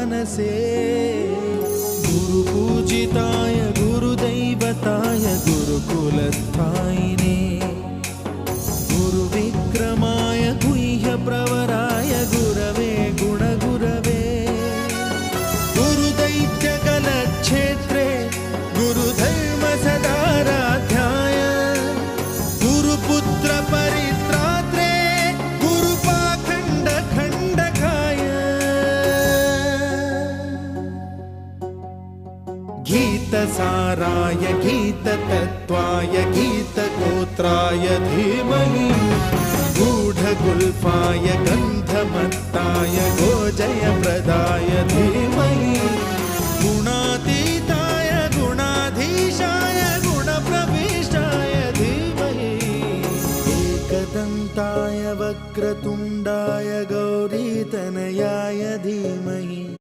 मनसे गुरुपूजिताय गुरुदैवताय गुरुकुलस्थायिने गुरुविक्रमाय गुह्यप्रवराय गुरवे गुणगुरवे गुरुदैत्यकलक्षेत्रे गुरुधर्मसदाराध्याय गुरुपुत्रपरित्रात्रे गुरुपाखण्डखण्डकाय गीतसाराय गीततत्त्वाय गीतगोत्राय धीमहि गूढगुल्फाय गन्धमत्ताय गोजयप्रदाय धीमहि